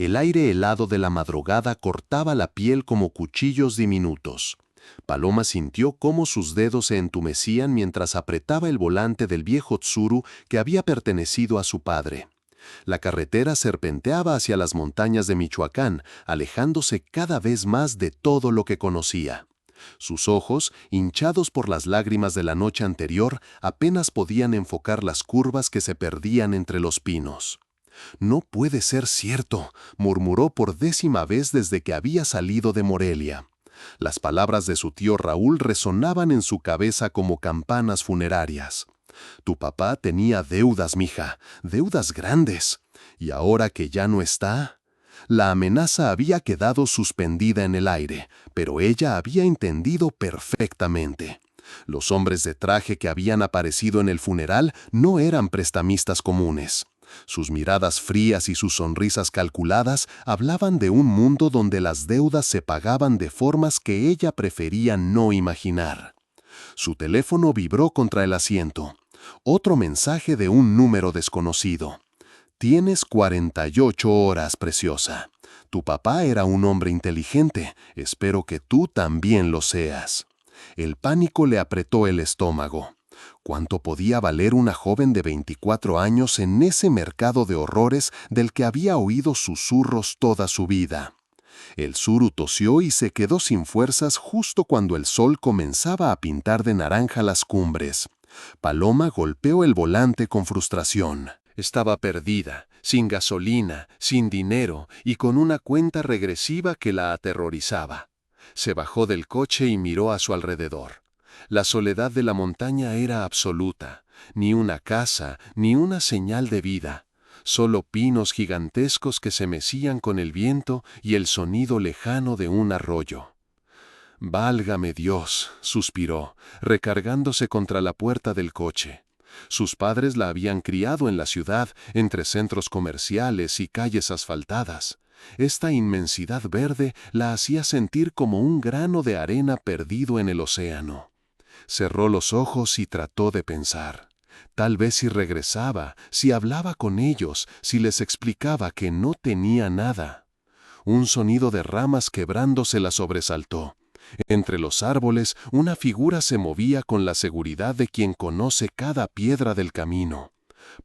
El aire helado de la madrugada cortaba la piel como cuchillos diminutos. Paloma sintió cómo sus dedos se entumecían mientras apretaba el volante del viejo Tsuru que había pertenecido a su padre. La carretera serpenteaba hacia las montañas de Michoacán, alejándose cada vez más de todo lo que conocía. Sus ojos, hinchados por las lágrimas de la noche anterior, apenas podían enfocar las curvas que se perdían entre los pinos. «No puede ser cierto», murmuró por 10ª vez desde que había salido de Morelia. Las palabras de su tío Raúl resonaban en su cabeza como campanas funerarias. «Tu papá tenía deudas, mija, deudas grandes. Y ahora que ya no está...» La amenaza había quedado suspendida en el aire, pero ella había entendido perfectamente. Los hombres de traje que habían aparecido en el funeral no eran prestamistas comunes. Sus miradas frías y sus sonrisas calculadas hablaban de un mundo donde las deudas se pagaban de formas que ella prefería no imaginar. Su teléfono vibró contra el asiento. Otro mensaje de un número desconocido. «Tienes 48 horas, preciosa. Tu papá era un hombre inteligente. Espero que tú también lo seas». El pánico le apretó el estómago. ¿Cuánto podía valer una joven de 24 años en ese mercado de horrores del que había oído susurros toda su vida? El Tsuru tosió y se quedó sin fuerzas justo cuando el sol comenzaba a pintar de naranja las cumbres. Paloma golpeó el volante con frustración. Estaba perdida, sin gasolina, sin dinero y con una cuenta regresiva que la aterrorizaba. Se bajó del coche y miró a su alrededor. La soledad de la montaña era absoluta. Ni una casa, ni una señal de vida. Solo pinos gigantescos que se mecían con el viento y el sonido lejano de un arroyo. «Válgame Dios», suspiró, recargándose contra la puerta del coche. Sus padres la habían criado en la ciudad, entre centros comerciales y calles asfaltadas. Esta inmensidad verde la hacía sentir como un grano de arena perdido en el océano. Cerró los ojos y trató de pensar. Tal vez si regresaba, si hablaba con ellos, si les explicaba que no tenía nada. Un sonido de ramas quebrándose la sobresaltó. Entre los árboles, una figura se movía con la seguridad de quien conoce cada piedra del camino.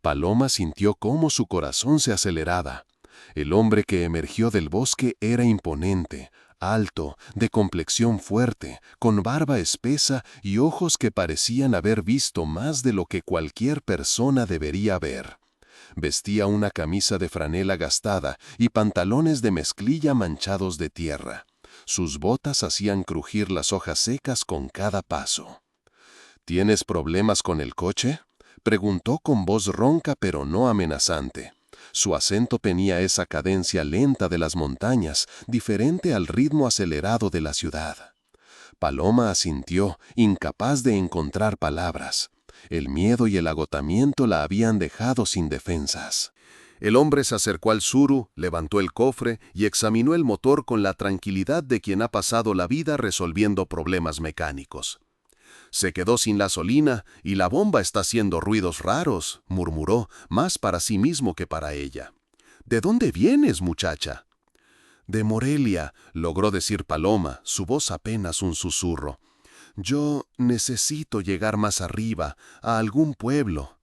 Paloma sintió cómo su corazón se aceleraba. El hombre que emergió del bosque era imponente, alto, de complexión fuerte, con barba espesa y ojos que parecían haber visto más de lo que cualquier persona debería ver. Vestía una camisa de franela gastada y pantalones de mezclilla manchados de tierra. Sus botas hacían crujir las hojas secas con cada paso. «¿Tienes problemas con el coche?», preguntó con voz ronca pero no amenazante. Su acento tenía esa cadencia lenta de las montañas, diferente al ritmo acelerado de la ciudad. Paloma asintió, incapaz de encontrar palabras. El miedo y el agotamiento la habían dejado sin defensas. El hombre se acercó al Tsuru, levantó el cofre y examinó el motor con la tranquilidad de quien ha pasado la vida resolviendo problemas mecánicos. «Se quedó sin gasolina y la bomba está haciendo ruidos raros», murmuró, más para sí mismo que para ella. «¿De dónde vienes, muchacha?». «De Morelia», logró decir Paloma, su voz apenas un susurro. «Yo necesito llegar más arriba, a algún pueblo».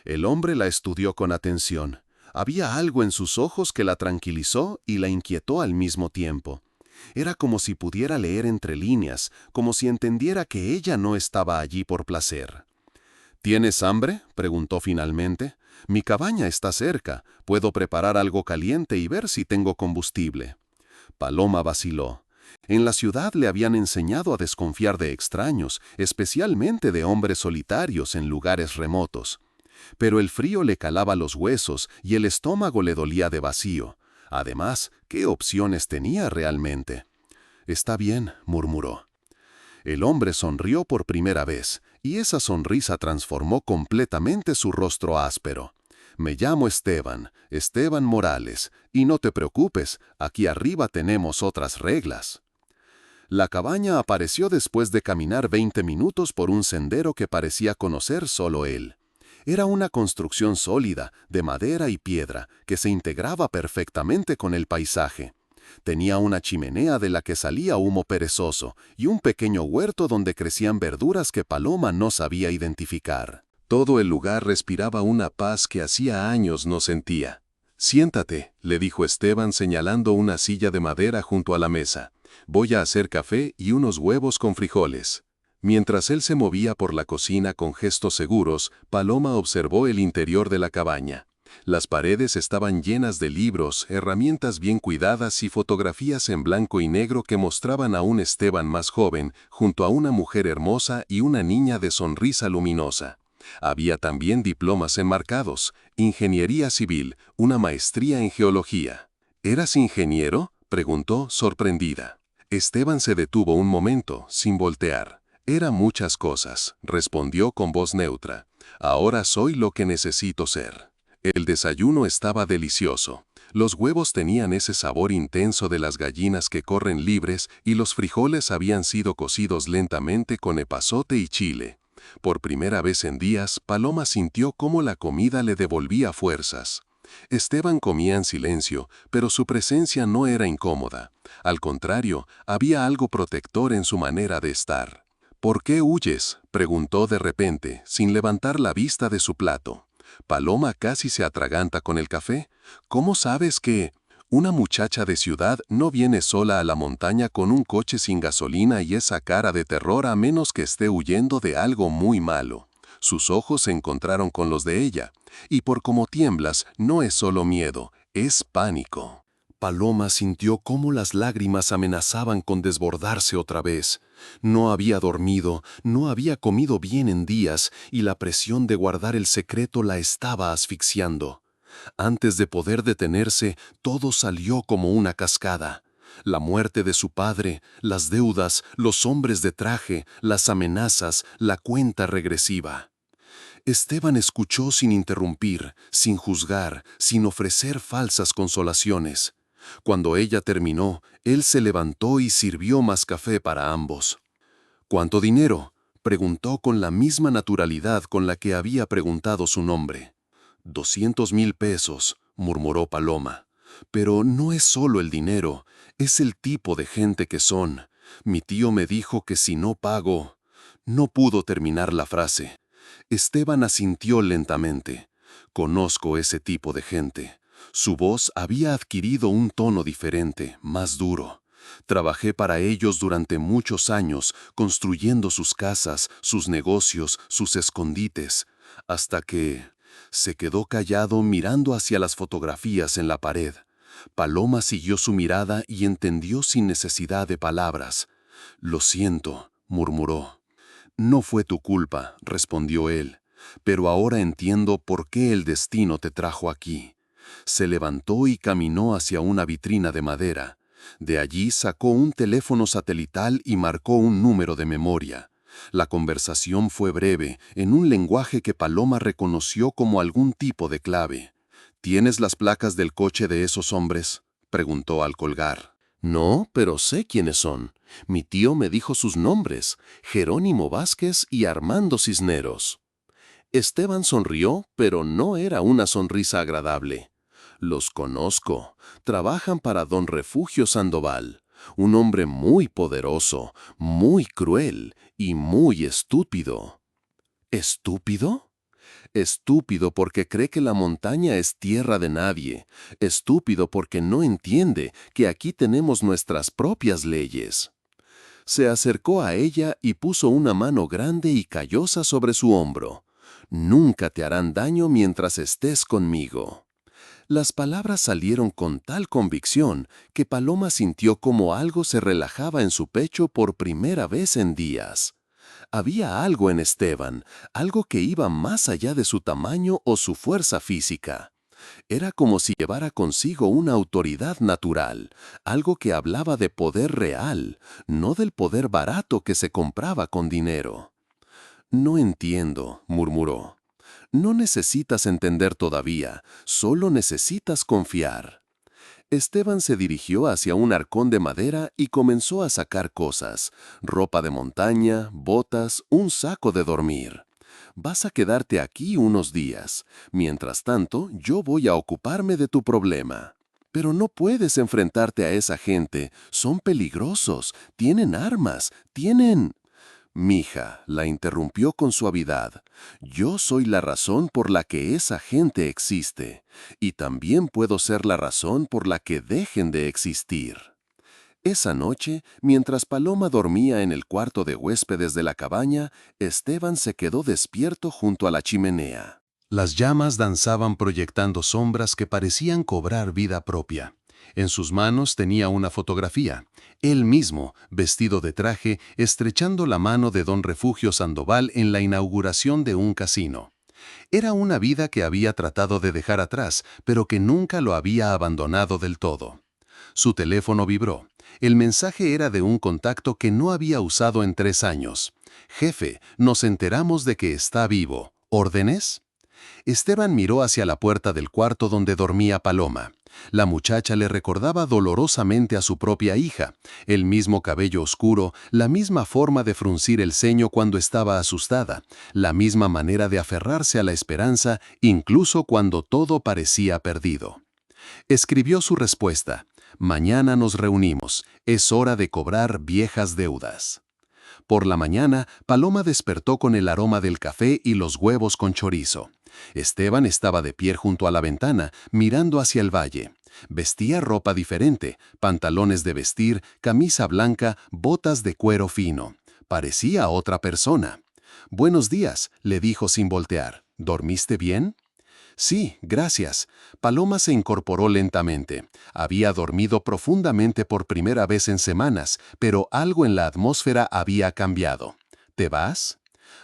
El hombre la estudió con atención. Había algo en sus ojos que la tranquilizó y la inquietó al mismo tiempo. Era como si pudiera leer entre líneas, como si entendiera que ella no estaba allí por placer. «¿Tienes hambre?», preguntó finalmente. «Mi cabaña está cerca. Puedo preparar algo caliente y ver si tengo combustible». Paloma vaciló. En la ciudad le habían enseñado a desconfiar de extraños, especialmente de hombres solitarios en lugares remotos. Pero el frío le calaba los huesos y el estómago le dolía de vacío. Además, ¿qué opciones tenía realmente? «Está bien», murmuró. El hombre sonrió por primera vez, y esa sonrisa transformó completamente su rostro áspero. «Me llamo Esteban, Esteban Morales, y no te preocupes, aquí arriba tenemos otras reglas». La cabaña apareció después de caminar 20 minutos por un sendero que parecía conocer solo él. Era una construcción sólida, de madera y piedra, que se integraba perfectamente con el paisaje. Tenía una chimenea de la que salía humo perezoso y un pequeño huerto donde crecían verduras que Paloma no sabía identificar. Todo el lugar respiraba una paz que hacía años no sentía. «Siéntate», le dijo Esteban señalando una silla de madera junto a la mesa. «Voy a hacer café y unos huevos con frijoles». Mientras él se movía por la cocina con gestos seguros, Paloma observó el interior de la cabaña. Las paredes estaban llenas de libros, herramientas bien cuidadas y fotografías en blanco y negro que mostraban a un Esteban más joven, junto a una mujer hermosa y una niña de sonrisa luminosa. Había también diplomas enmarcados, ingeniería civil, una maestría en geología. ¿Eras ingeniero?, preguntó, sorprendida. Esteban se detuvo un momento, sin voltear. «Era muchas cosas», respondió con voz neutra. «Ahora soy lo que necesito ser». El desayuno estaba delicioso. Los huevos tenían ese sabor intenso de las gallinas que corren libres y los frijoles habían sido cocidos lentamente con epazote y chile. Por primera vez en días, Paloma sintió cómo la comida le devolvía fuerzas. Esteban comía en silencio, pero su presencia no era incómoda. Al contrario, había algo protector en su manera de estar. «¿Por qué huyes?», preguntó de repente, sin levantar la vista de su plato. Paloma casi se atraganta con el café. «¿Cómo sabes que...?» Una muchacha de ciudad no viene sola a la montaña con un coche sin gasolina y esa cara de terror a menos que esté huyendo de algo muy malo. Sus ojos se encontraron con los de ella. Y por cómo tiemblas, no es solo miedo, es pánico. Paloma sintió cómo las lágrimas amenazaban con desbordarse otra vez. No había dormido, no había comido bien en días y la presión de guardar el secreto la estaba asfixiando. Antes de poder detenerse, todo salió como una cascada. La muerte de su padre, las deudas, los hombres de traje, las amenazas, la cuenta regresiva. Esteban escuchó sin interrumpir, sin juzgar, sin ofrecer falsas consolaciones. Cuando ella terminó, él se levantó y sirvió más café para ambos. «¿Cuánto dinero?», preguntó con la misma naturalidad con la que había preguntado su nombre. «200,000 pesos», murmuró Paloma. «Pero no es solo el dinero, es el tipo de gente que son. Mi tío me dijo que si no pago...». No pudo terminar la frase. Esteban asintió lentamente. «Conozco ese tipo de gente». Su voz había adquirido un tono diferente, más duro. «Trabajé para ellos durante muchos años, construyendo sus casas, sus negocios, sus escondites, hasta que...». Se quedó callado mirando hacia las fotografías en la pared. Paloma siguió su mirada y entendió sin necesidad de palabras. «Lo siento», murmuró. «No fue tu culpa», respondió él, «pero ahora entiendo por qué el destino te trajo aquí». Se levantó y caminó hacia una vitrina de madera. De allí sacó un teléfono satelital y marcó un número de memoria. La conversación fue breve, en un lenguaje que Paloma reconoció como algún tipo de clave. «¿Tienes las placas del coche de esos hombres?», preguntó al colgar. «No, pero sé quiénes son. Mi tío me dijo sus nombres, Jerónimo Vázquez y Armando Cisneros». Esteban sonrió, pero no era una sonrisa agradable. «Los conozco. Trabajan para don Refugio Sandoval, un hombre muy poderoso, muy cruel y muy estúpido». ¿Estúpido? Estúpido porque cree que la montaña es tierra de nadie. Estúpido porque no entiende que aquí tenemos nuestras propias leyes. Se acercó a ella y puso una mano grande y callosa sobre su hombro. «Nunca te harán daño mientras estés conmigo». Las palabras salieron con tal convicción que Paloma sintió como algo se relajaba en su pecho por primera vez en días. Había algo en Esteban, algo que iba más allá de su tamaño o su fuerza física. Era como si llevara consigo una autoridad natural, algo que hablaba de poder real, no del poder barato que se compraba con dinero. «No entiendo», murmuró. «No necesitas entender todavía, solo necesitas confiar». Esteban se dirigió hacia un arcón de madera y comenzó a sacar cosas: ropa de montaña, botas, un saco de dormir. Vas a quedarte aquí unos días. Mientras tanto, yo voy a ocuparme de tu problema. Pero no puedes enfrentarte a esa gente. Son peligrosos. Tienen armas. Tienen... Mija, la interrumpió con suavidad. Yo soy la razón por la que esa gente existe. Y también puedo ser la razón por la que dejen de existir. Esa noche, mientras Paloma dormía en el cuarto de huéspedes de la cabaña, Esteban se quedó despierto junto a la chimenea. Las llamas danzaban proyectando sombras que parecían cobrar vida propia. En sus manos tenía una fotografía. Él mismo, vestido de traje, estrechando la mano de don Refugio Sandoval en la inauguración de un casino. Era una vida que había tratado de dejar atrás, pero que nunca lo había abandonado del todo. Su teléfono vibró. El mensaje era de un contacto que no había usado en 3 años. «Jefe, nos enteramos de que está vivo. ¿Órdenes?» Esteban miró hacia la puerta del cuarto donde dormía Paloma. La muchacha le recordaba dolorosamente a su propia hija, el mismo cabello oscuro, la misma forma de fruncir el ceño cuando estaba asustada, la misma manera de aferrarse a la esperanza incluso cuando todo parecía perdido. Escribió su respuesta: «Mañana nos reunimos, es hora de cobrar viejas deudas». Por la mañana, Paloma despertó con el aroma del café y los huevos con chorizo. Esteban estaba de pie junto a la ventana, mirando hacia el valle. Vestía ropa diferente, pantalones de vestir, camisa blanca, botas de cuero fino. Parecía otra persona. «Buenos días», le dijo sin voltear. «¿Dormiste bien?» «Sí, gracias». Paloma se incorporó lentamente. Había dormido profundamente por primera vez en semanas, pero algo en la atmósfera había cambiado. «¿Te vas?»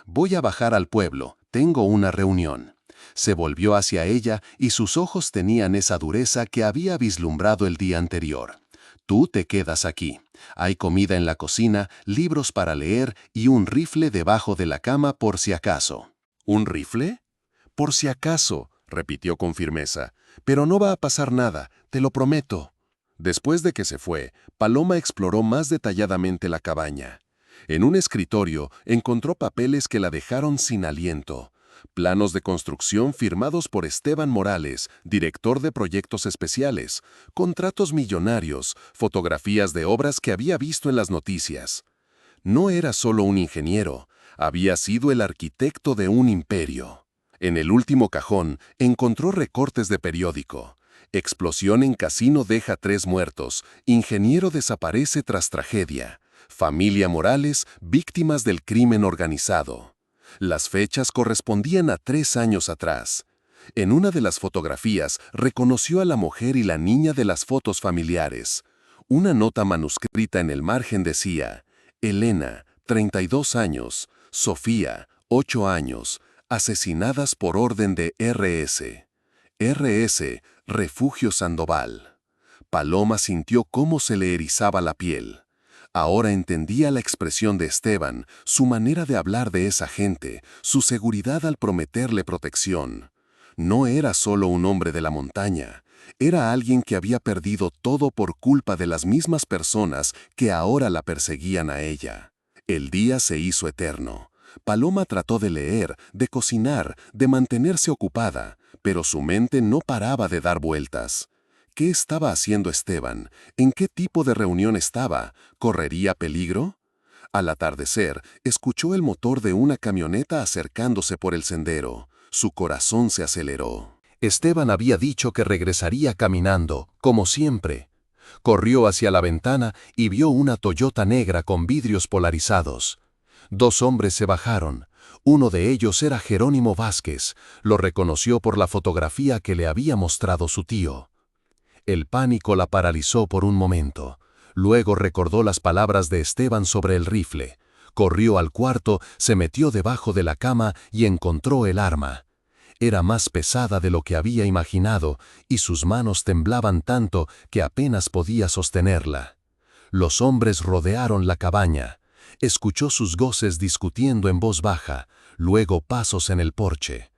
«Voy a bajar al pueblo. Tengo una reunión». Se volvió hacia ella y sus ojos tenían esa dureza que había vislumbrado el día anterior. «Tú te quedas aquí. Hay comida en la cocina, libros para leer y un rifle debajo de la cama por si acaso». ¿Un rifle? «Por si acaso», repitió con firmeza, «pero no va a pasar nada, te lo prometo». Después de que se fue, Paloma exploró más detalladamente la cabaña. En un escritorio encontró papeles que la dejaron sin aliento. Planos de construcción firmados por Esteban Morales, director de proyectos especiales, contratos millonarios, fotografías de obras que había visto en las noticias. No era solo un ingeniero, había sido el arquitecto de un imperio. En el último cajón encontró recortes de periódico. Explosión en casino deja 3 muertos. Ingeniero desaparece tras tragedia. Familia Morales, víctimas del crimen organizado. Las fechas correspondían a 3 años atrás. En una de las fotografías reconoció a la mujer y la niña de las fotos familiares. Una nota manuscrita en el margen decía: Elena, 32 años, Sofía, 8 años, asesinadas por orden de R.S. R.S., Refugio Sandoval. Paloma sintió cómo se le erizaba la piel. Ahora entendía la expresión de Esteban, su manera de hablar de esa gente, su seguridad al prometerle protección. No era solo un hombre de la montaña, era alguien que había perdido todo por culpa de las mismas personas que ahora la perseguían a ella. El día se hizo eterno. Paloma trató de leer, de cocinar, de mantenerse ocupada, pero su mente no paraba de dar vueltas. ¿Qué estaba haciendo Esteban? ¿En qué tipo de reunión estaba? ¿Correría peligro? Al atardecer, escuchó el motor de una camioneta acercándose por el sendero. Su corazón se aceleró. Esteban había dicho que regresaría caminando, como siempre. Corrió hacia la ventana y vio una Toyota negra con vidrios polarizados. 2 hombres se bajaron. Uno de ellos era Jerónimo Vázquez. Lo reconoció por la fotografía que le había mostrado su tío. El pánico la paralizó por un momento. Luego recordó las palabras de Esteban sobre el rifle. Corrió al cuarto, se metió debajo de la cama y encontró el arma. Era más pesada de lo que había imaginado y sus manos temblaban tanto que apenas podía sostenerla. Los hombres rodearon la cabaña. Escuchó sus voces discutiendo en voz baja, luego pasos en el porche.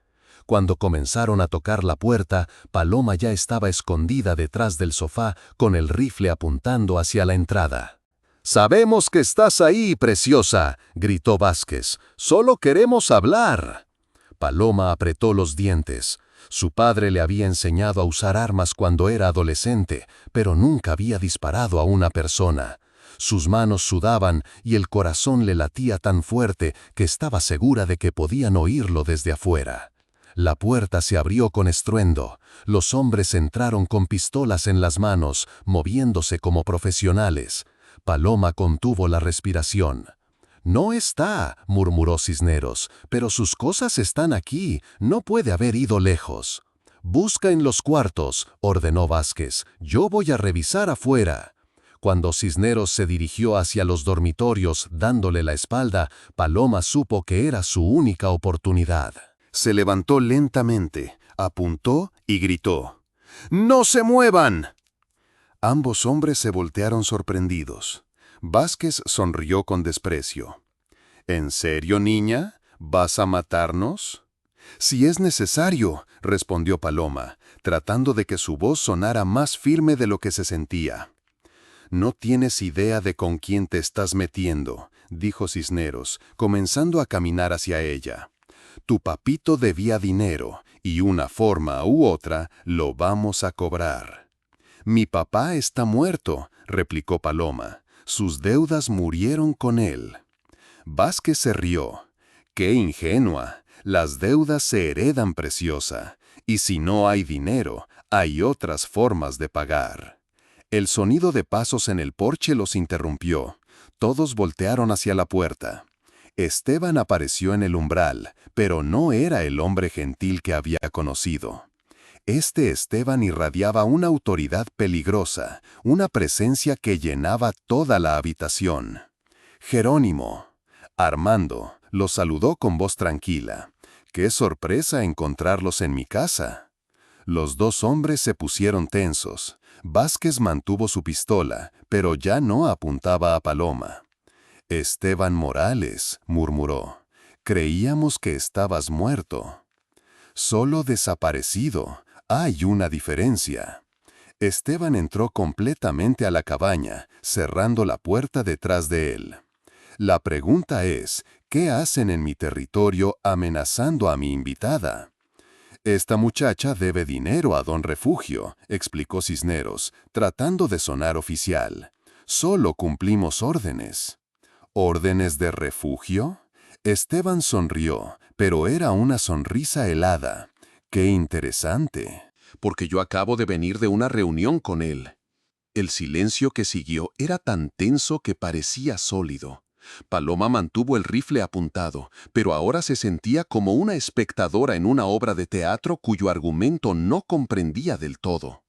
Cuando comenzaron a tocar la puerta, Paloma ya estaba escondida detrás del sofá con el rifle apuntando hacia la entrada. «Sabemos que estás ahí, preciosa», gritó Vázquez. «Solo queremos hablar». Paloma apretó los dientes. Su padre le había enseñado a usar armas cuando era adolescente, pero nunca había disparado a una persona. Sus manos sudaban y el corazón le latía tan fuerte que estaba segura de que podían oírlo desde afuera. La puerta se abrió con estruendo. Los hombres entraron con pistolas en las manos, moviéndose como profesionales. Paloma contuvo la respiración. «No está», murmuró Cisneros, «pero sus cosas están aquí, no puede haber ido lejos». «Busca en los cuartos», ordenó Vázquez, «yo voy a revisar afuera». Cuando Cisneros se dirigió hacia los dormitorios dándole la espalda, Paloma supo que era su única oportunidad. Se levantó lentamente, apuntó y gritó: «¡No se muevan!». Ambos hombres se voltearon sorprendidos. Vázquez sonrió con desprecio. «¿En serio, niña? ¿Vas a matarnos?». «Si es necesario», respondió Paloma, tratando de que su voz sonara más firme de lo que se sentía. «No tienes idea de con quién te estás metiendo», dijo Cisneros, comenzando a caminar hacia ella. «Tu papito debía dinero, y una forma u otra lo vamos a cobrar». «Mi papá está muerto», replicó Paloma. «Sus deudas murieron con él». Vázquez se rió. «¡Qué ingenua! Las deudas se heredan, preciosa, y si no hay dinero, hay otras formas de pagar». El sonido de pasos en el porche los interrumpió. Todos voltearon hacia la puerta. Esteban apareció en el umbral, pero no era el hombre gentil que había conocido. Este Esteban irradiaba una autoridad peligrosa, una presencia que llenaba toda la habitación. «Jerónimo». Armando los saludó con voz tranquila. «¡Qué sorpresa encontrarlos en mi casa!». Los dos hombres se pusieron tensos. Vázquez mantuvo su pistola, pero ya no apuntaba a Paloma. «Esteban Morales», murmuró, «creíamos que estabas muerto». «Solo desaparecido. Hay una diferencia». Esteban entró completamente a la cabaña, cerrando la puerta detrás de él. «La pregunta es, ¿qué hacen en mi territorio amenazando a mi invitada?». «Esta muchacha debe dinero a don Refugio», explicó Cisneros, tratando de sonar oficial. «Solo cumplimos órdenes». «¿Órdenes de Refugio?». Esteban sonrió, pero era una sonrisa helada. «Qué interesante». «Porque yo acabo de venir de una reunión con él». El silencio que siguió era tan tenso que parecía sólido. Paloma mantuvo el rifle apuntado, pero ahora se sentía como una espectadora en una obra de teatro cuyo argumento no comprendía del todo.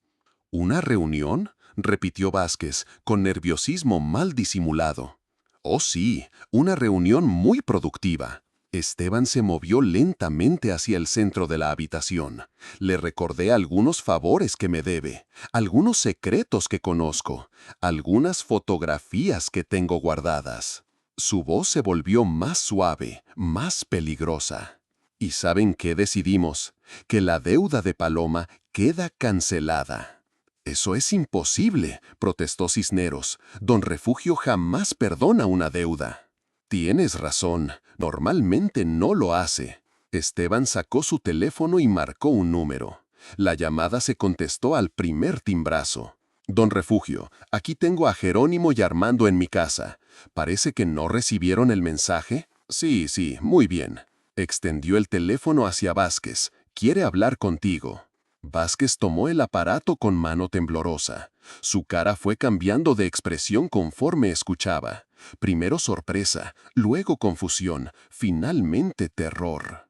«¿Una reunión?», repitió Vázquez, con nerviosismo mal disimulado. «Oh sí, una reunión muy productiva». Esteban se movió lentamente hacia el centro de la habitación. «Le recordé algunos favores que me debe, algunos secretos que conozco, algunas fotografías que tengo guardadas». Su voz se volvió más suave, más peligrosa. «¿Y saben qué decidimos? Que la deuda de Paloma queda cancelada». «Eso es imposible», protestó Cisneros. «Don Refugio jamás perdona una deuda». «Tienes razón, normalmente no lo hace». Esteban sacó su teléfono y marcó un número. La llamada se contestó al primer timbrazo. «Don Refugio, aquí tengo a Jerónimo y Armando en mi casa. ¿Parece que no recibieron el mensaje?». «Sí, muy bien». Extendió el teléfono hacia Vázquez. «Quiere hablar contigo». Vázquez tomó el aparato con mano temblorosa. Su cara fue cambiando de expresión conforme escuchaba. Primero sorpresa, luego confusión, finalmente terror.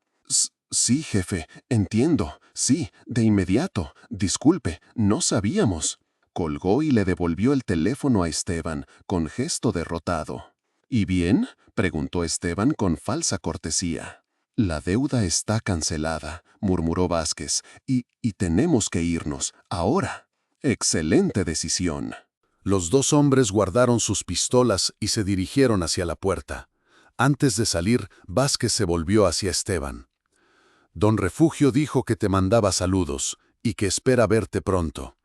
«Sí, jefe, entiendo. Sí, de inmediato. Disculpe, no sabíamos». Colgó y le devolvió el teléfono a Esteban, con gesto derrotado. «¿Y bien?», preguntó Esteban con falsa cortesía. «La deuda está cancelada», murmuró Vázquez, y tenemos que irnos, ahora». «Excelente decisión». Los dos hombres guardaron sus pistolas y se dirigieron hacia la puerta. Antes de salir, Vázquez se volvió hacia Esteban. «Don Refugio dijo que te mandaba saludos y que espera verte pronto».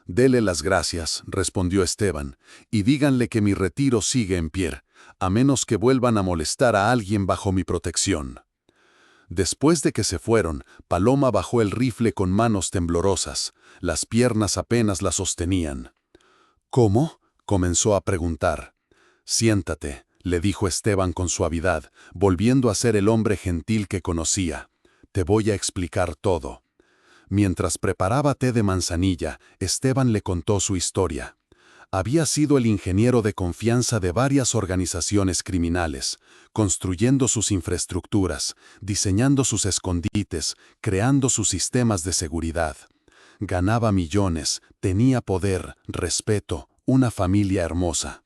«Dele las gracias», respondió Esteban, «y díganle que mi retiro sigue en pie, a menos que vuelvan a molestar a alguien bajo mi protección». Después de que se fueron, Paloma bajó el rifle con manos temblorosas. Las piernas apenas la sostenían. «¿Cómo?», comenzó a preguntar. «Siéntate», le dijo Esteban con suavidad, volviendo a ser el hombre gentil que conocía. «Te voy a explicar todo». Mientras preparaba té de manzanilla, Esteban le contó su historia. Había sido el ingeniero de confianza de varias organizaciones criminales, construyendo sus infraestructuras, diseñando sus escondites, creando sus sistemas de seguridad. Ganaba millones, tenía poder, respeto, una familia hermosa.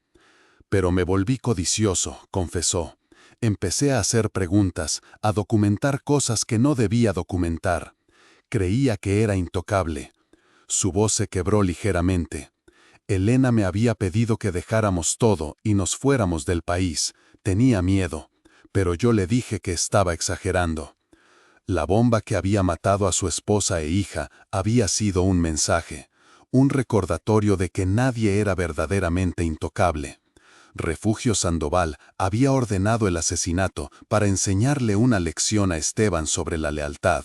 Pero me volví codicioso, confesó. Empecé a hacer preguntas, a documentar cosas que no debía documentar. Creía que era intocable. Su voz se quebró ligeramente. Elena me había pedido que dejáramos todo y nos fuéramos del país. Tenía miedo, pero yo le dije que estaba exagerando. La bomba que había matado a su esposa e hija había sido un mensaje, un recordatorio de que nadie era verdaderamente intocable. Refugio Sandoval había ordenado el asesinato para enseñarle una lección a Esteban sobre la lealtad.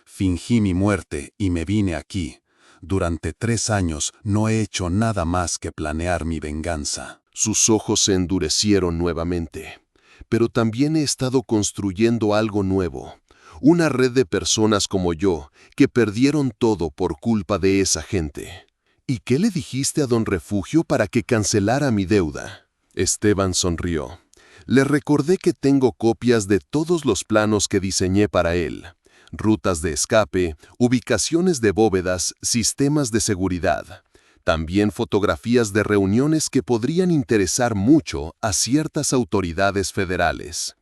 Fingí mi muerte y me vine aquí. Durante 3 años no he hecho nada más que planear mi venganza. Sus ojos se endurecieron nuevamente. Pero también he estado construyendo algo nuevo. Una red de personas como yo que perdieron todo por culpa de esa gente. ¿Y qué le dijiste a don Refugio para que cancelara mi deuda? Esteban sonrió. Le recordé que tengo copias de todos los planos que diseñé para él. Rutas de escape, ubicaciones de bóvedas, sistemas de seguridad. También fotografías de reuniones que podrían interesar mucho a ciertas autoridades federales.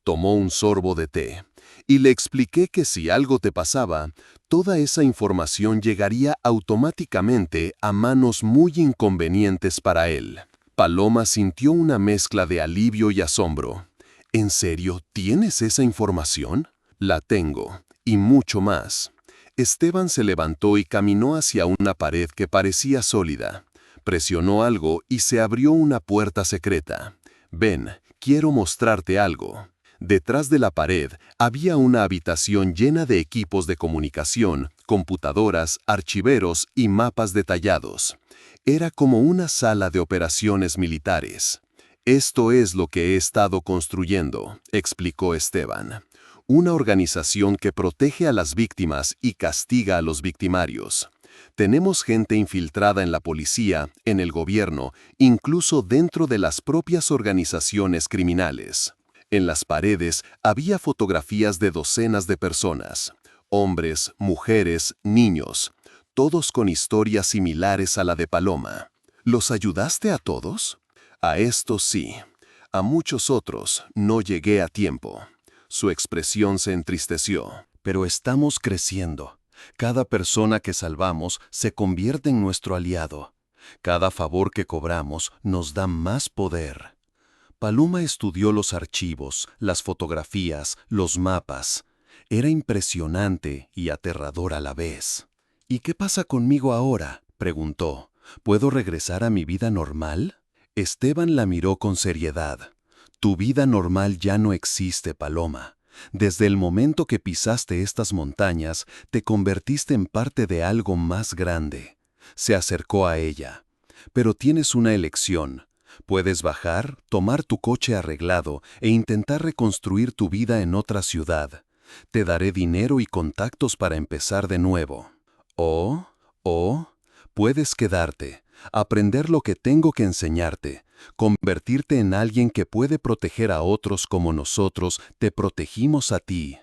Tomó un sorbo de té y le expliqué que si algo te pasaba, toda esa información llegaría automáticamente a manos muy inconvenientes para él. Paloma sintió una mezcla de alivio y asombro. ¿En serio tienes esa información? La tengo. Y mucho más. Esteban se levantó y caminó hacia una pared que parecía sólida. Presionó algo y se abrió una puerta secreta. Ven, quiero mostrarte algo. Detrás de la pared había una habitación llena de equipos de comunicación, computadoras, archiveros y mapas detallados. Era como una sala de operaciones militares. Esto es lo que he estado construyendo, explicó Esteban. Una organización que protege a las víctimas y castiga a los victimarios. Tenemos gente infiltrada en la policía, en el gobierno, incluso dentro de las propias organizaciones criminales. En las paredes había fotografías de docenas de personas, hombres, mujeres, niños, todos con historias similares a la de Paloma. ¿Los ayudaste a todos? A estos sí. A muchos otros no llegué a tiempo. Su expresión se entristeció. Pero estamos creciendo. Cada persona que salvamos se convierte en nuestro aliado. Cada favor que cobramos nos da más poder. Paloma estudió los archivos, las fotografías, los mapas. Era impresionante y aterrador a la vez. ¿Y qué pasa conmigo ahora?, preguntó. ¿Puedo regresar a mi vida normal? Esteban la miró con seriedad. Tu vida normal ya no existe, Paloma. Desde el momento que pisaste estas montañas, te convertiste en parte de algo más grande. Se acercó a ella. Pero tienes una elección. Puedes bajar, tomar tu coche arreglado e intentar reconstruir tu vida en otra ciudad. Te daré dinero y contactos para empezar de nuevo. O puedes quedarte, aprender lo que tengo que enseñarte, convertirte en alguien que puede proteger a otros como nosotros te protegimos a ti.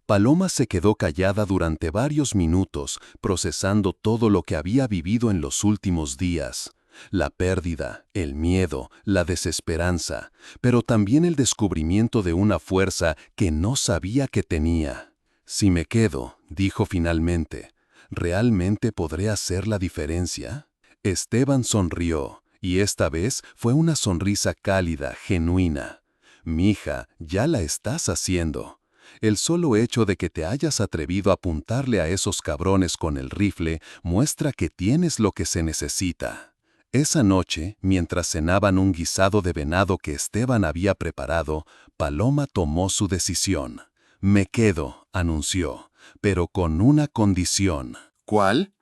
Paloma se quedó callada durante varios minutos, procesando todo lo que había vivido en los últimos días. La pérdida, el miedo, la desesperanza, pero también el descubrimiento de una fuerza que no sabía que tenía. Si me quedo, dijo finalmente, ¿realmente podré hacer la diferencia? Esteban sonrió, y esta vez fue una sonrisa cálida, genuina. Mija, ya la estás haciendo. El solo hecho de que te hayas atrevido a apuntarle a esos cabrones con el rifle muestra que tienes lo que se necesita. Esa noche, mientras cenaban un guisado de venado que Esteban había preparado, Paloma tomó su decisión. Me quedo, anunció, pero con una condición. ¿Cuál?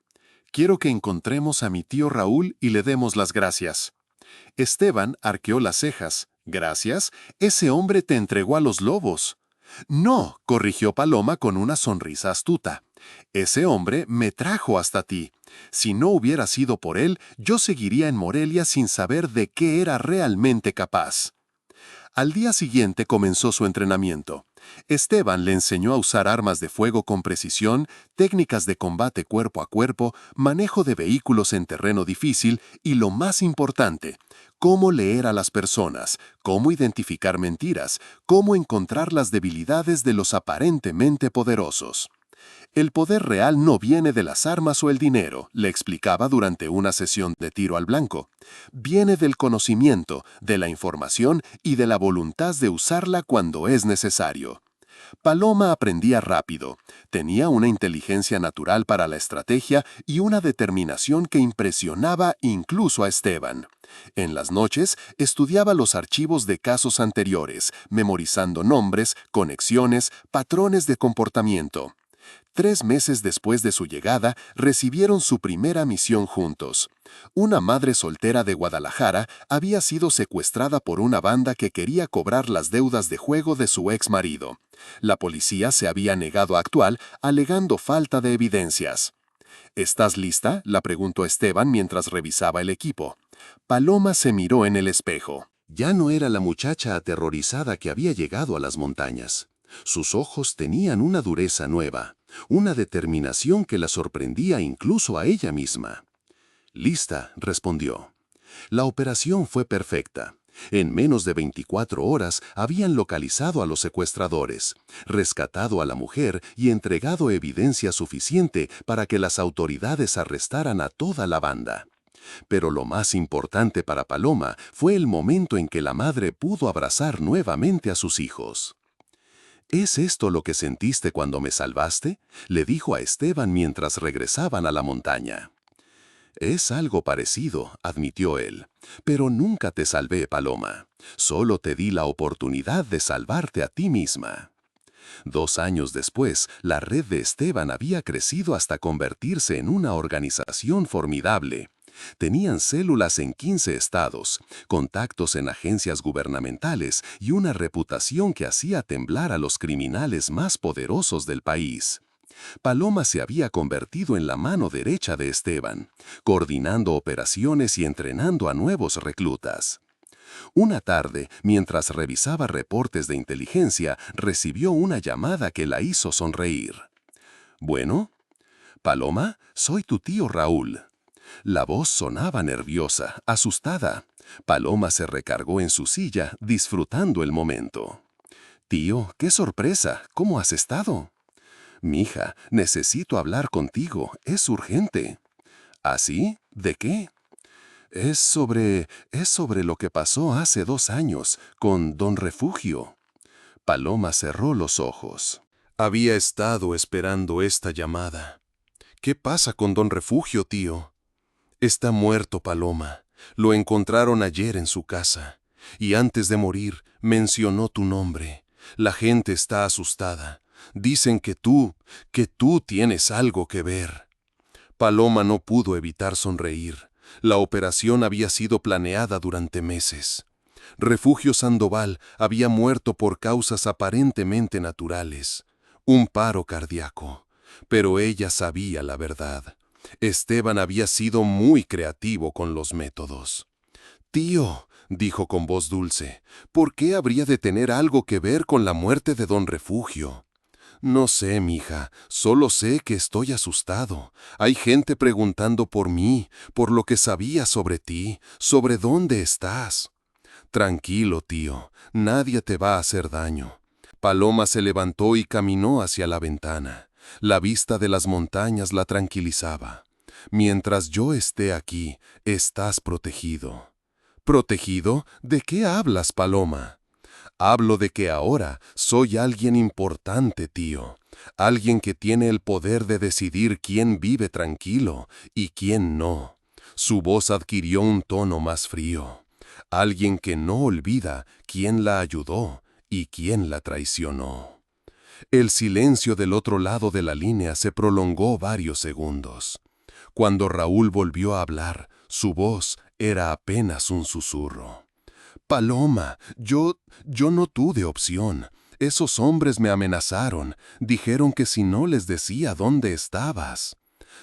Quiero que encontremos a mi tío Raúl y le demos las gracias. Esteban arqueó las cejas. ¿Gracias? Ese hombre te entregó a los lobos. No, corrigió Paloma con una sonrisa astuta. Ese hombre me trajo hasta ti. Si no hubiera sido por él, yo seguiría en Morelia sin saber de qué era realmente capaz. Al día siguiente comenzó su entrenamiento. Esteban le enseñó a usar armas de fuego con precisión, técnicas de combate cuerpo a cuerpo, manejo de vehículos en terreno difícil y, lo más importante, cómo leer a las personas, cómo identificar mentiras, cómo encontrar las debilidades de los aparentemente poderosos. El poder real no viene de las armas o el dinero, le explicaba durante una sesión de tiro al blanco. Viene del conocimiento, de la información y de la voluntad de usarla cuando es necesario. Paloma aprendía rápido, tenía una inteligencia natural para la estrategia y una determinación que impresionaba incluso a Esteban. En las noches estudiaba los archivos de casos anteriores, memorizando nombres, conexiones, patrones de comportamiento. 3 meses después de su llegada, recibieron su primera misión juntos. Una madre soltera de Guadalajara había sido secuestrada por una banda que quería cobrar las deudas de juego de su ex marido. La policía se había negado a actuar, alegando falta de evidencias. ¿Estás lista?, la preguntó Esteban mientras revisaba el equipo. Paloma se miró en el espejo. Ya no era la muchacha aterrorizada que había llegado a las montañas. Sus ojos tenían una dureza nueva, una determinación que la sorprendía incluso a ella misma. «Lista», respondió. La operación fue perfecta. En menos de 24 horas habían localizado a los secuestradores, rescatado a la mujer y entregado evidencia suficiente para que las autoridades arrestaran a toda la banda. Pero lo más importante para Paloma fue el momento en que la madre pudo abrazar nuevamente a sus hijos. «¿Es esto lo que sentiste cuando me salvaste?», le dijo a Esteban mientras regresaban a la montaña. «Es algo parecido», admitió él, «pero nunca te salvé, Paloma. Solo te di la oportunidad de salvarte a ti misma». 2 años después, la red de Esteban había crecido hasta convertirse en una organización formidable. Tenían células en 15 estados, contactos en agencias gubernamentales y una reputación que hacía temblar a los criminales más poderosos del país. Paloma se había convertido en la mano derecha de Esteban, coordinando operaciones y entrenando a nuevos reclutas. Una tarde, mientras revisaba reportes de inteligencia, recibió una llamada que la hizo sonreír. «¿Bueno?» «Paloma, soy tu tío Raúl». La voz sonaba nerviosa, asustada. Paloma se recargó en su silla, disfrutando el momento. «Tío, qué sorpresa, ¿cómo has estado?» «Mija, necesito hablar contigo, es urgente». ¿Así? ¿De qué?» Es sobre lo que pasó hace 2 años, con Don Refugio». Paloma cerró los ojos. Había estado esperando esta llamada. «¿Qué pasa con Don Refugio, tío?» «Está muerto, Paloma. Lo encontraron ayer en su casa. Y antes de morir, mencionó tu nombre. La gente está asustada. Dicen que tú tienes algo que ver». Paloma no pudo evitar sonreír. La operación había sido planeada durante meses. Refugio Sandoval había muerto por causas aparentemente naturales, un paro cardíaco. Pero ella sabía la verdad. Esteban había sido muy creativo con los métodos. «Tío», dijo con voz dulce, «¿por qué habría de tener algo que ver con la muerte de Don Refugio?» «No sé, mija, solo sé que estoy asustado. Hay gente preguntando por mí, por lo que sabía sobre ti, sobre dónde estás». «Tranquilo, tío, nadie te va a hacer daño». Paloma se levantó y caminó hacia la ventana. La vista de las montañas la tranquilizaba. «Mientras yo esté aquí, estás protegido». «¿Protegido? ¿De qué hablas, Paloma?» «Hablo de que ahora soy alguien importante, tío. Alguien que tiene el poder de decidir quién vive tranquilo y quién no». Su voz adquirió un tono más frío. «Alguien que no olvida quién la ayudó y quién la traicionó». El silencio del otro lado de la línea se prolongó varios segundos. Cuando Raúl volvió a hablar, su voz era apenas un susurro. Paloma, yo no tuve opción. Esos hombres me amenazaron. Dijeron que si no les decía dónde estabas.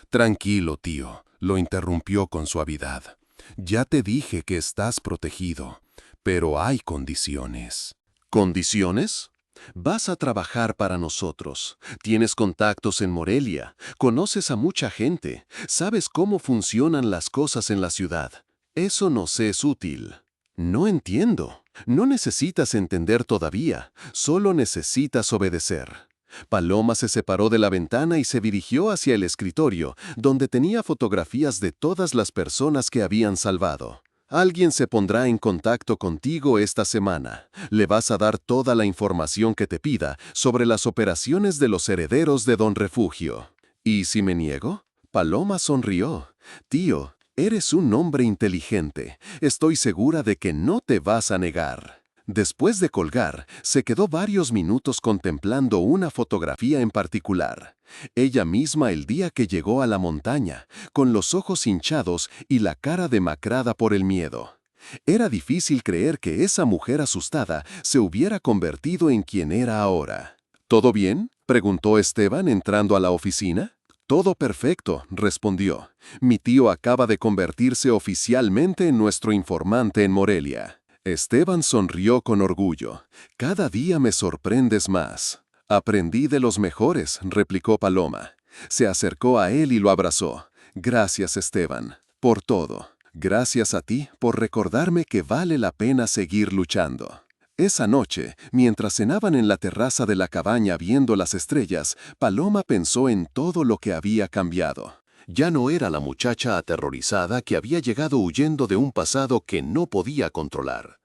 Tranquilo, tío, lo interrumpió con suavidad. Ya te dije que estás protegido, pero hay condiciones. ¿Condiciones? Vas a trabajar para nosotros. Tienes contactos en Morelia. Conoces a mucha gente. Sabes cómo funcionan las cosas en la ciudad. Eso nos es útil. No entiendo. No necesitas entender todavía. Solo necesitas obedecer. Paloma se separó de la ventana y se dirigió hacia el escritorio, donde tenía fotografías de todas las personas que habían salvado. Alguien se pondrá en contacto contigo esta semana. Le vas a dar toda la información que te pida sobre las operaciones de los herederos de Don Refugio. ¿Y si me niego? Paloma sonrió. Tío, eres un hombre inteligente. Estoy segura de que no te vas a negar. Después de colgar, se quedó varios minutos contemplando una fotografía en particular. Ella misma el día que llegó a la montaña, con los ojos hinchados y la cara demacrada por el miedo. Era difícil creer que esa mujer asustada se hubiera convertido en quien era ahora. ¿Todo bien?, preguntó Esteban entrando a la oficina. Todo perfecto, respondió. Mi tío acaba de convertirse oficialmente en nuestro informante en Morelia. Esteban sonrió con orgullo. Cada día me sorprendes más. Aprendí de los mejores, replicó Paloma. Se acercó a él y lo abrazó. Gracias, Esteban, por todo. Gracias a ti por recordarme que vale la pena seguir luchando. Esa noche, mientras cenaban en la terraza de la cabaña viendo las estrellas, Paloma pensó en todo lo que había cambiado. Ya no era la muchacha aterrorizada que había llegado huyendo de un pasado que no podía controlar.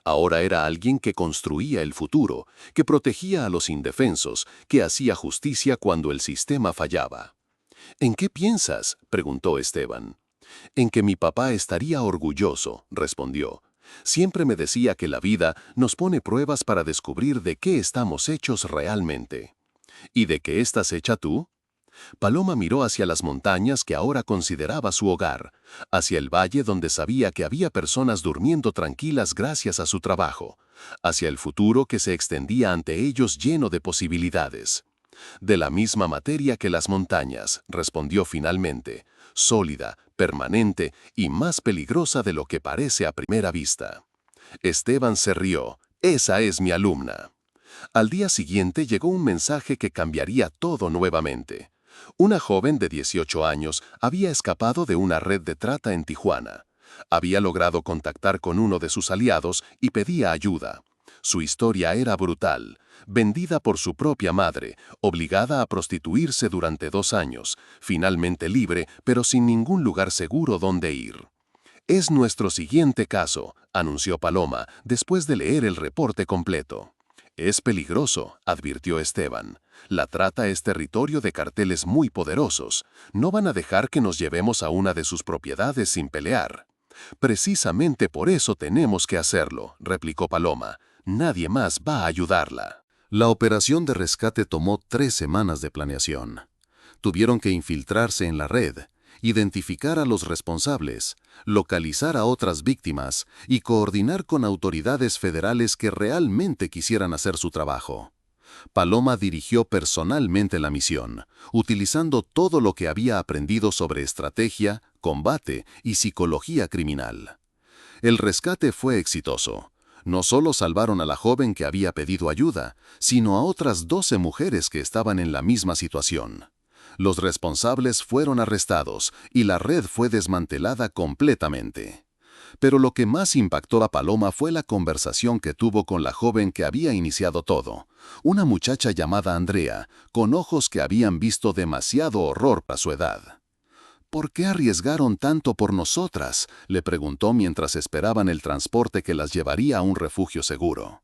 Ahora era alguien que construía el futuro, que protegía a los indefensos, que hacía justicia cuando el sistema fallaba. ¿En qué piensas?, preguntó Esteban. En que mi papá estaría orgulloso, respondió. Siempre me decía que la vida nos pone pruebas para descubrir de qué estamos hechos realmente. ¿Y de qué estás hecha tú? Paloma miró hacia las montañas que ahora consideraba su hogar, hacia el valle donde sabía que había personas durmiendo tranquilas gracias a su trabajo, hacia el futuro que se extendía ante ellos lleno de posibilidades. De la misma materia que las montañas, respondió finalmente, sólida, permanente y más peligrosa de lo que parece a primera vista. Esteban se rió. Esa es mi alumna. Al día siguiente llegó un mensaje que cambiaría todo nuevamente. Una joven de 18 años había escapado de una red de trata en Tijuana. Había logrado contactar con uno de sus aliados y pedía ayuda. Su historia era brutal. Vendida por su propia madre, obligada a prostituirse durante 2 años, finalmente libre, pero sin ningún lugar seguro donde ir. Es nuestro siguiente caso, anunció Paloma, después de leer el reporte completo. Es peligroso, advirtió Esteban. La trata es territorio de carteles muy poderosos. No van a dejar que nos llevemos a una de sus propiedades sin pelear. Precisamente por eso tenemos que hacerlo, replicó Paloma. Nadie más va a ayudarla. La operación de rescate tomó 3 semanas de planeación. Tuvieron que infiltrarse en la red, identificar a los responsables, localizar a otras víctimas y coordinar con autoridades federales que realmente quisieran hacer su trabajo. Paloma dirigió personalmente la misión, utilizando todo lo que había aprendido sobre estrategia, combate y psicología criminal. El rescate fue exitoso. No solo salvaron a la joven que había pedido ayuda, sino a otras 12 mujeres que estaban en la misma situación. Los responsables fueron arrestados y la red fue desmantelada completamente. Pero lo que más impactó a Paloma fue la conversación que tuvo con la joven que había iniciado todo, una muchacha llamada Andrea, con ojos que habían visto demasiado horror para su edad. ¿Por qué arriesgaron tanto por nosotras?, le preguntó mientras esperaban el transporte que las llevaría a un refugio seguro.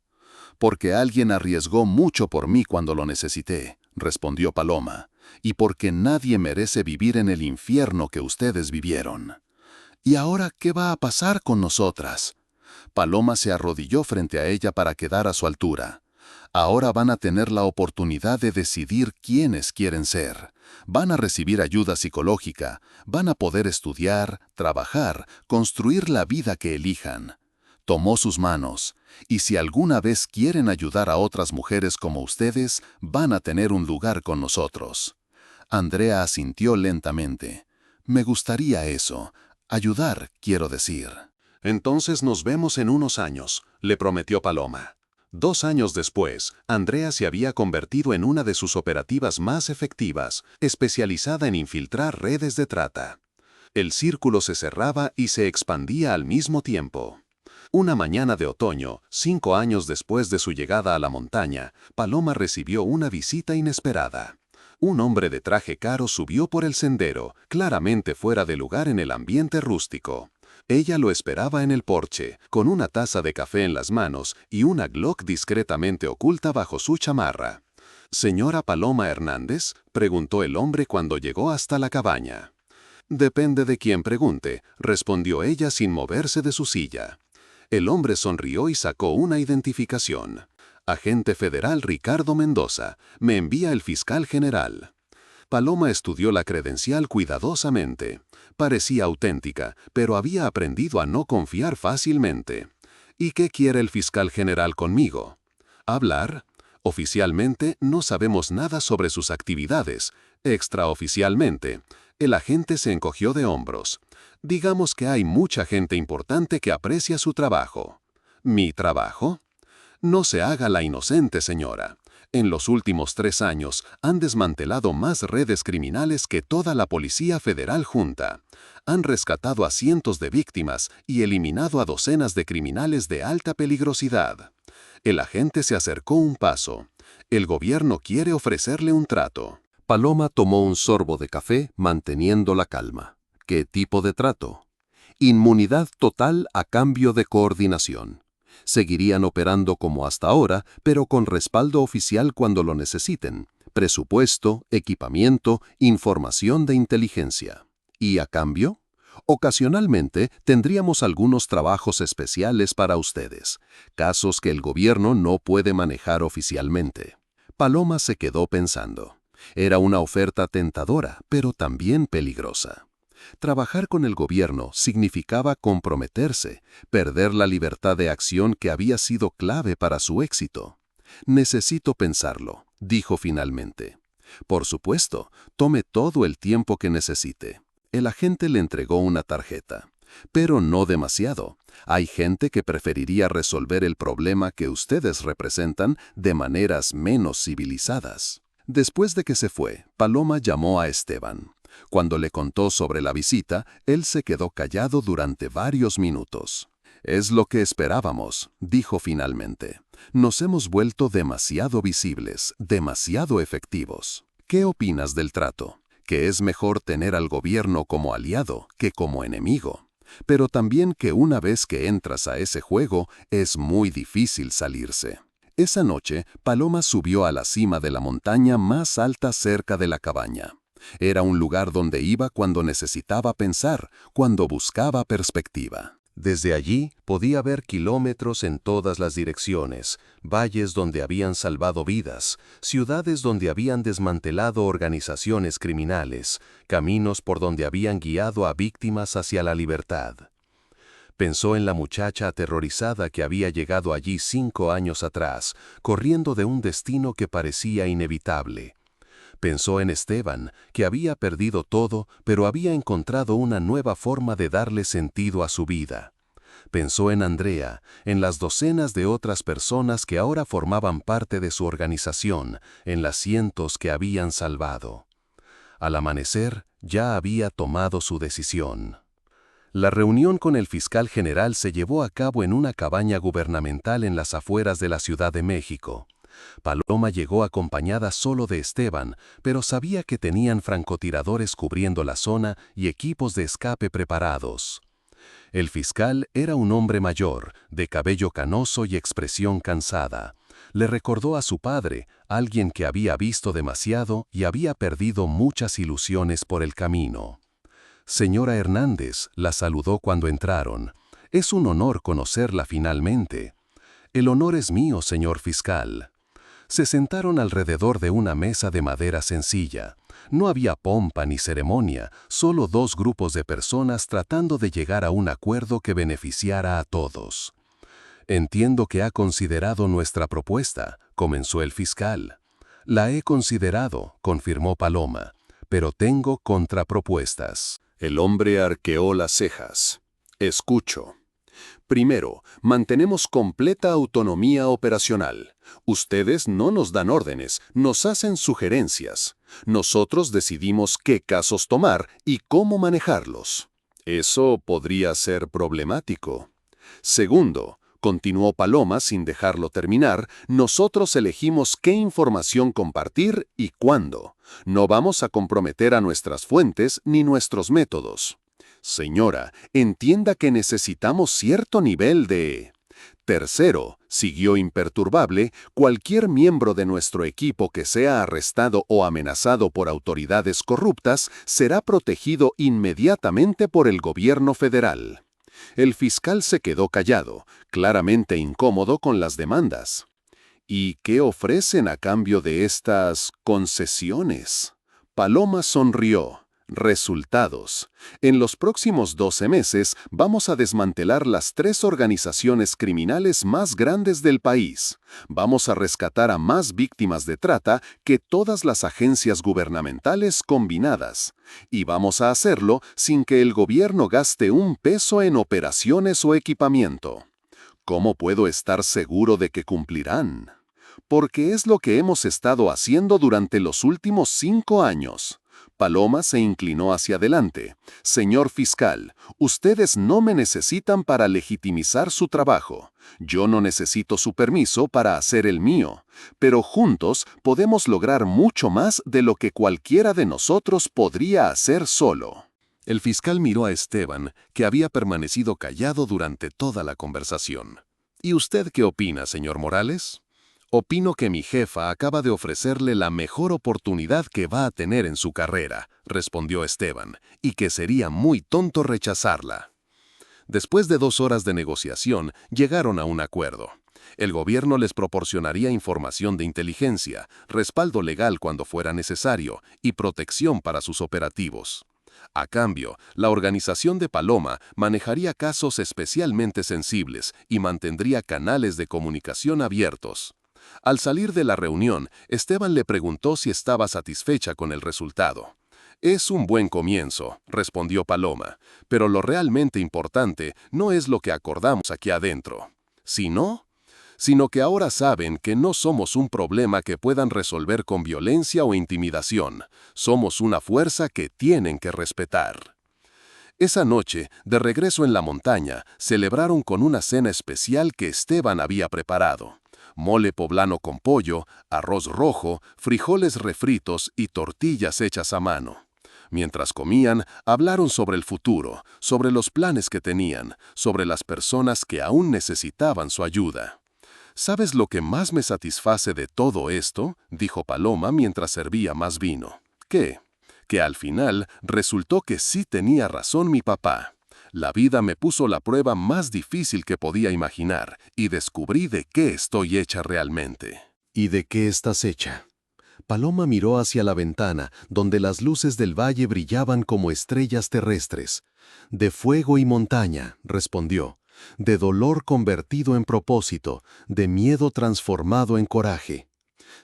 Porque alguien arriesgó mucho por mí cuando lo necesité, respondió Paloma, y porque nadie merece vivir en el infierno que ustedes vivieron. ¿Y ahora qué va a pasar con nosotras? Paloma se arrodilló frente a ella para quedar a su altura. Ahora van a tener la oportunidad de decidir quiénes quieren ser. Van a recibir ayuda psicológica, van a poder estudiar, trabajar, construir la vida que elijan. Tomó sus manos, y si alguna vez quieren ayudar a otras mujeres como ustedes, van a tener un lugar con nosotros. Andrea asintió lentamente. Me gustaría eso. Ayudar, quiero decir. Entonces nos vemos en unos años, le prometió Paloma. 2 años después, Andrea se había convertido en una de sus operativas más efectivas, especializada en infiltrar redes de trata. El círculo se cerraba y se expandía al mismo tiempo. Una mañana de otoño, 5 años después de su llegada a la montaña, Paloma recibió una visita inesperada. Un hombre de traje caro subió por el sendero, claramente fuera de lugar en el ambiente rústico. Ella lo esperaba en el porche, con una taza de café en las manos y una Glock discretamente oculta bajo su chamarra. «¿Señora Paloma Hernández?», preguntó el hombre cuando llegó hasta la cabaña. «Depende de quién pregunte», respondió ella sin moverse de su silla. El hombre sonrió y sacó una identificación. «Agente federal Ricardo Mendoza, me envía el fiscal general». Paloma estudió la credencial cuidadosamente. Parecía auténtica, pero había aprendido a no confiar fácilmente. «¿Y qué quiere el fiscal general conmigo?» «¿Hablar?» «Oficialmente no sabemos nada sobre sus actividades. Extraoficialmente». El agente se encogió de hombros. «Digamos que hay mucha gente importante que aprecia su trabajo». «¿Mi trabajo?» «No se haga la inocente, señora. En los últimos 3 años han desmantelado más redes criminales que toda la Policía Federal junta. Han rescatado a cientos de víctimas y eliminado a docenas de criminales de alta peligrosidad». El agente se acercó un paso. «El gobierno quiere ofrecerle un trato». Paloma tomó un sorbo de café manteniendo la calma. ¿Qué tipo de trato? Inmunidad total a cambio de coordinación. Seguirían operando como hasta ahora, pero con respaldo oficial cuando lo necesiten. Presupuesto, equipamiento, información de inteligencia. ¿Y a cambio? Ocasionalmente tendríamos algunos trabajos especiales para ustedes, casos que el gobierno no puede manejar oficialmente. Paloma se quedó pensando. Era una oferta tentadora, pero también peligrosa. Trabajar con el gobierno significaba comprometerse, perder la libertad de acción que había sido clave para su éxito. «Necesito pensarlo», dijo finalmente. «Por supuesto, tome todo el tiempo que necesite». El agente le entregó una tarjeta. «Pero no demasiado. Hay gente que preferiría resolver el problema que ustedes representan de maneras menos civilizadas». Después de que se fue, Paloma llamó a Esteban. Cuando le contó sobre la visita, él se quedó callado durante varios minutos. «Es lo que esperábamos», dijo finalmente. «Nos hemos vuelto demasiado visibles, demasiado efectivos. ¿Qué opinas del trato? Que es mejor tener al gobierno como aliado que como enemigo. Pero también que una vez que entras a ese juego, es muy difícil salirse». Esa noche, Paloma subió a la cima de la montaña más alta cerca de la cabaña. Era un lugar donde iba cuando necesitaba pensar, cuando buscaba perspectiva. Desde allí podía ver kilómetros en todas las direcciones, valles donde habían salvado vidas, ciudades donde habían desmantelado organizaciones criminales, caminos por donde habían guiado a víctimas hacia la libertad. Pensó en la muchacha aterrorizada que había llegado allí 5 años atrás, corriendo de un destino que parecía inevitable. Pensó en Esteban, que había perdido todo, pero había encontrado una nueva forma de darle sentido a su vida. Pensó en Andrea, en las docenas de otras personas que ahora formaban parte de su organización, en las cientos que habían salvado. Al amanecer, ya había tomado su decisión. La reunión con el fiscal general se llevó a cabo en una cabaña gubernamental en las afueras de la Ciudad de México. Paloma llegó acompañada solo de Esteban, pero sabía que tenían francotiradores cubriendo la zona y equipos de escape preparados. El fiscal era un hombre mayor, de cabello canoso y expresión cansada. Le recordó a su padre, alguien que había visto demasiado y había perdido muchas ilusiones por el camino. «Señora Hernández», la saludó cuando entraron. «Es un honor conocerla finalmente». «El honor es mío, señor fiscal». Se sentaron alrededor de una mesa de madera sencilla. No había pompa ni ceremonia, solo dos grupos de personas tratando de llegar a un acuerdo que beneficiara a todos. «Entiendo que ha considerado nuestra propuesta», comenzó el fiscal. «La he considerado», confirmó Paloma, «pero tengo contrapropuestas». El hombre arqueó las cejas. Escucho. Primero, mantenemos completa autonomía operacional. Ustedes no nos dan órdenes, nos hacen sugerencias. Nosotros decidimos qué casos tomar y cómo manejarlos. Eso podría ser problemático. Segundo, continuó Paloma sin dejarlo terminar, nosotros elegimos qué información compartir y cuándo. No vamos a comprometer a nuestras fuentes ni nuestros métodos. Señora, entienda que necesitamos cierto nivel de... Tercero, siguió imperturbable, cualquier miembro de nuestro equipo que sea arrestado o amenazado por autoridades corruptas será protegido inmediatamente por el gobierno federal. El fiscal se quedó callado, claramente incómodo con las demandas. ¿Y qué ofrecen a cambio de estas concesiones? Paloma sonrió. Resultados. En los próximos 12 meses vamos a desmantelar las 3 organizaciones criminales más grandes del país. Vamos a rescatar a más víctimas de trata que todas las agencias gubernamentales combinadas. Y vamos a hacerlo sin que el gobierno gaste un peso en operaciones o equipamiento. ¿Cómo puedo estar seguro de que cumplirán? Porque es lo que hemos estado haciendo durante los últimos 5 años. Paloma se inclinó hacia adelante. Señor fiscal, ustedes no me necesitan para legitimizar su trabajo. Yo no necesito su permiso para hacer el mío. Pero juntos podemos lograr mucho más de lo que cualquiera de nosotros podría hacer solo. El fiscal miró a Esteban, que había permanecido callado durante toda la conversación. ¿Y usted qué opina, señor Morales? Opino que mi jefa acaba de ofrecerle la mejor oportunidad que va a tener en su carrera, respondió Esteban, y que sería muy tonto rechazarla. Después de 2 horas de negociación, llegaron a un acuerdo. El gobierno les proporcionaría información de inteligencia, respaldo legal cuando fuera necesario y protección para sus operativos. A cambio, la organización de Paloma manejaría casos especialmente sensibles y mantendría canales de comunicación abiertos. Al salir de la reunión, Esteban le preguntó si estaba satisfecha con el resultado. «Es un buen comienzo», respondió Paloma, «pero lo realmente importante no es lo que acordamos aquí adentro. Sino que ahora saben que no somos un problema que puedan resolver con violencia o intimidación. Somos una fuerza que tienen que respetar». Esa noche, de regreso en la montaña, celebraron con una cena especial que Esteban había preparado. Mole poblano con pollo, arroz rojo, frijoles refritos y tortillas hechas a mano. Mientras comían, hablaron sobre el futuro, sobre los planes que tenían, sobre las personas que aún necesitaban su ayuda. «¿Sabes lo que más me satisface de todo esto?», dijo Paloma mientras servía más vino. «¿Qué?». «Que al final resultó que sí tenía razón mi papá. La vida me puso la prueba más difícil que podía imaginar y descubrí de qué estoy hecha realmente». ¿Y de qué estás hecha? Paloma miró hacia la ventana, donde las luces del valle brillaban como estrellas terrestres. «De fuego y montaña», respondió, «de dolor convertido en propósito, de miedo transformado en coraje».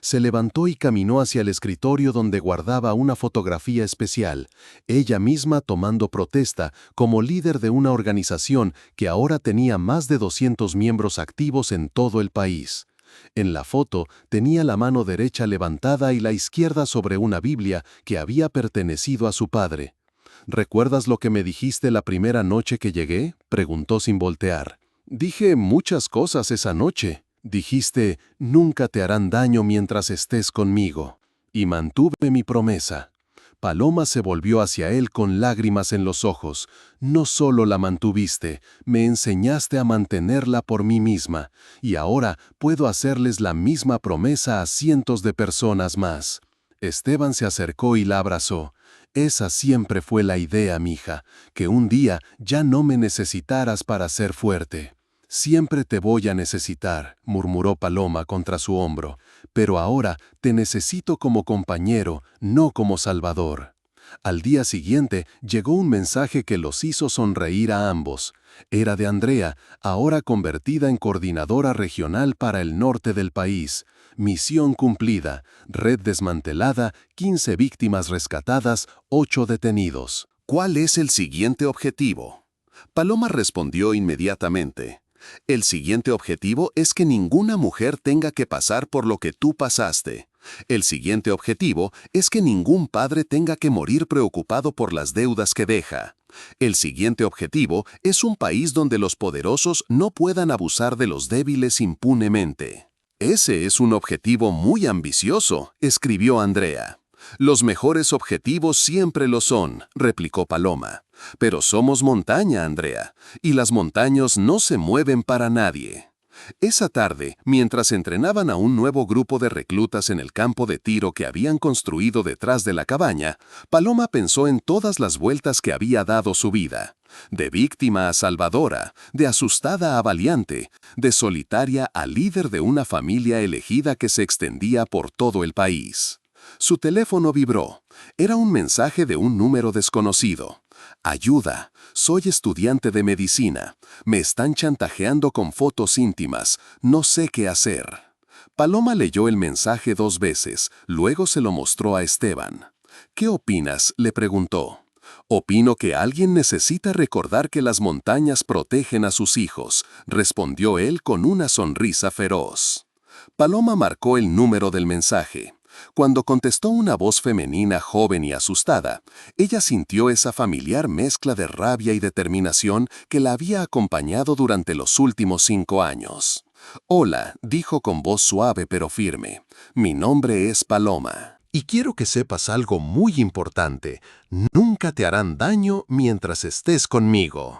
Se levantó y caminó hacia el escritorio donde guardaba una fotografía especial, ella misma tomando protesta como líder de una organización que ahora tenía más de 200 miembros activos en todo el país. En la foto tenía la mano derecha levantada y la izquierda sobre una Biblia que había pertenecido a su padre. «¿Recuerdas lo que me dijiste la primera noche que llegué?», preguntó sin voltear. «Dije muchas cosas esa noche. Dijiste, nunca te harán daño mientras estés conmigo. Y mantuve mi promesa». Paloma se volvió hacia él con lágrimas en los ojos. «No¡solo la mantuviste, me enseñaste a mantenerla por mí misma, y ahora puedo hacerles la misma promesa a cientos de personas más». Esteban se acercó y la abrazó. «Esa siempre fue la idea, mija, que un día ya no me necesitaras para ser fuerte». Siempre te voy a necesitar, murmuró Paloma contra su hombro, pero ahora te necesito como compañero, no como salvador. Al día siguiente llegó un mensaje que los hizo sonreír a ambos. Era de Andrea, ahora convertida en coordinadora regional para el norte del país. Misión cumplida, red desmantelada, 15 víctimas rescatadas, 8 detenidos. ¿Cuál es el siguiente objetivo? Paloma respondió inmediatamente. El siguiente objetivo es que ninguna mujer tenga que pasar por lo que tú pasaste. El siguiente objetivo es que ningún padre tenga que morir preocupado por las deudas que deja. El siguiente objetivo es un país donde los poderosos no puedan abusar de los débiles impunemente. Ese es un objetivo muy ambicioso, escribió Andrea. Los mejores objetivos siempre lo son, replicó Paloma. Pero somos montaña, Andrea, y las montañas no se mueven para nadie. Esa tarde, mientras entrenaban a un nuevo grupo de reclutas en el campo de tiro que habían construido detrás de la cabaña, Paloma pensó en todas las vueltas que había dado su vida. De víctima a salvadora, de asustada a valiente, de solitaria a líder de una familia elegida que se extendía por todo el país. Su teléfono vibró. Era un mensaje de un número desconocido. Ayuda, soy estudiante de medicina. Me están chantajeando con fotos íntimas. No sé qué hacer. Paloma leyó el mensaje 2 veces, luego se lo mostró a Esteban. ¿Qué opinas?, le preguntó. Opino que alguien necesita recordar que las montañas protegen a sus hijos, respondió él con una sonrisa feroz. Paloma marcó el número del mensaje. Cuando contestó una voz femenina joven y asustada, ella sintió esa familiar mezcla de rabia y determinación que la había acompañado durante los últimos 5 años. Hola, dijo con voz suave pero firme. Mi nombre es Paloma. Y quiero que sepas algo muy importante. Nunca te harán daño mientras estés conmigo.